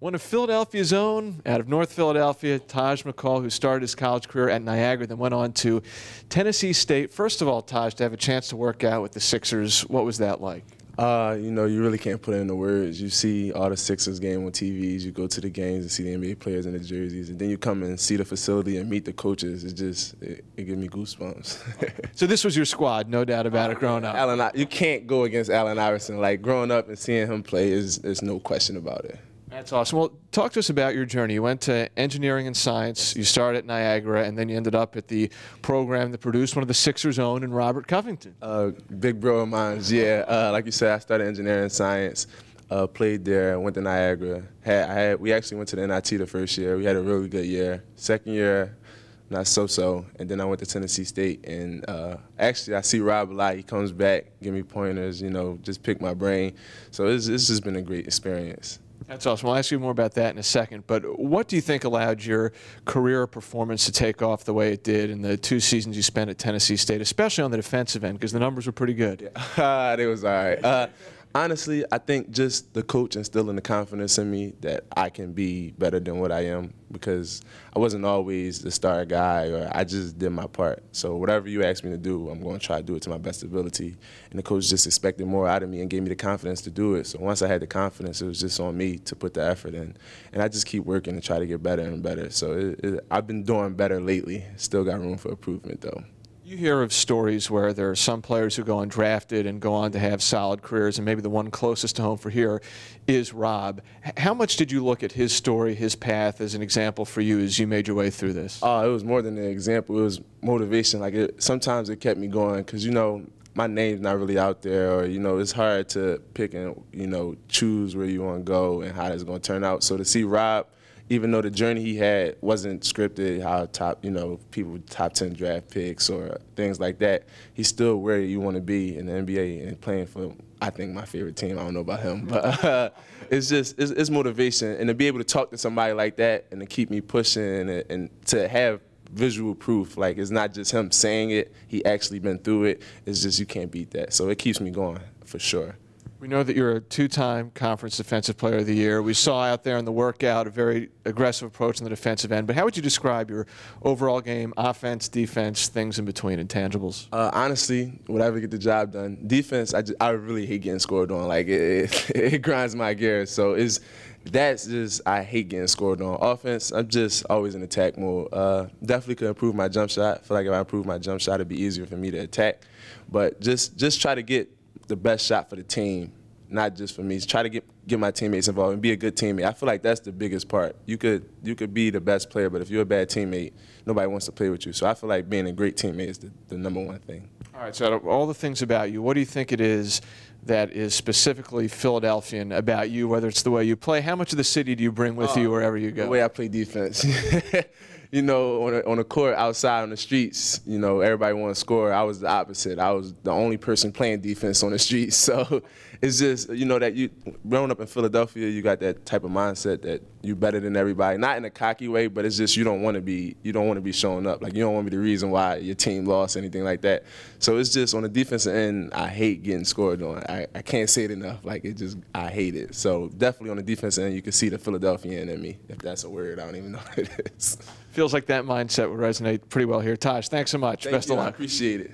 One of Philadelphia's own, out of North Philadelphia, Tahjere McCall, who started his college career at Niagara, then went on to Tennessee State. First of all, Taj, to have a chance to work out with the Sixers, what was that like? You know, you really can't put it into words. You see all the Sixers game on TVs, you go to the games and see the NBA players in the jerseys, and then you come and see the facility and meet the coaches. It gives me goosebumps. So this was your squad, no doubt about it, growing up. You can't go against Allen Iverson. Like, growing up and seeing him play, there's no question about it. That's awesome. Well, talk to us about your journey. You went to engineering and science. You started at Niagara, and then you ended up at the program that produced one of the Sixers' own in Robert Covington. Big bro of mine, yeah. Like you said, I started engineering and science, played there, went to Niagara. We actually went to the NIT the first year. We had a really good year. Second year, not so-so. And then I went to Tennessee State. And actually, I see Rob a lot. He comes back, give me pointers, you know, just pick my brain. So it's just been a great experience. That's awesome. I'll ask you more about that in a second. But what do you think allowed your career performance to take off the way it did in the 2 seasons you spent at Tennessee State, especially on the defensive end, because the numbers were pretty good? Yeah. They was all right. Honestly, I think just the coach instilling the confidence in me that I can be better than what I am, because I wasn't always the star guy, or I just did my part. So whatever you ask me to do, I'm going to try to do it to my best ability. And the coach just expected more out of me and gave me the confidence to do it. So once I had the confidence, it was just on me to put the effort in. And I just keep working and try to get better and better. So I've been doing better lately. Still got room for improvement, though. You hear of stories where there are some players who go undrafted and go on to have solid careers, and maybe the one closest to home for here is Rob. How much did you look at his story, his path, as an example for you as you made your way through this? It was more than an example. It was motivation. Like, sometimes it kept me going, because, you know, my name's not really out there, or, you know, it's hard to pick and, you know, choose where you want to go and how it's going to turn out. So to see Rob, even though the journey he had wasn't scripted, how people top 10 draft picks or things like that, he's still where you want to be in the NBA and playing for, I think, my favorite team. I don't know about him, but it's motivation. And to be able to talk to somebody like that and to keep me pushing and to have visual proof, like, it's not just him saying it, he actually been through it. It's just, you can't beat that. So it keeps me going, for sure. We know that you're a 2-time Conference Defensive Player of the Year. We saw out there in the workout a very aggressive approach on the defensive end. But how would you describe your overall game, offense, defense, things in between, intangibles? Honestly, whatever get the job done. Defense, I really hate getting scored on. Like, it grinds my gears. So I hate getting scored on. Offense, I'm just always in attack mode. Definitely could improve my jump shot. I feel like if I improve my jump shot, it'd be easier for me to attack. But just try to get the best shot for the team, not just for me. Try to get my teammates involved and be a good teammate. I feel like that's the biggest part. You could be the best player, but if you're a bad teammate, nobody wants to play with you. So I feel like being a great teammate is the #1 thing. All right, so out of all the things about you, what do you think it is that is specifically Philadelphian about you, whether it's the way you play? How much of the city do you bring with you wherever you go? The way I play defense. You know, on the court, outside on the streets, you know, everybody want to score. I was the opposite. I was the only person playing defense on the streets. So it's just, you know, that growing up in Philadelphia, you got that type of mindset that you're better than everybody. Not in a cocky way, but it's just you don't want to be showing up. Like, you don't want to be the reason why your team lost, anything like that. So it's just, on the defensive end, I hate getting scored on. I can't say it enough. Like, I hate it. So definitely on the defensive end, you can see the Philadelphian in me, if that's a word. I don't even know what it is. Feels like that mindset would resonate pretty well here. Taj, thanks so much. Best of luck. I appreciate it.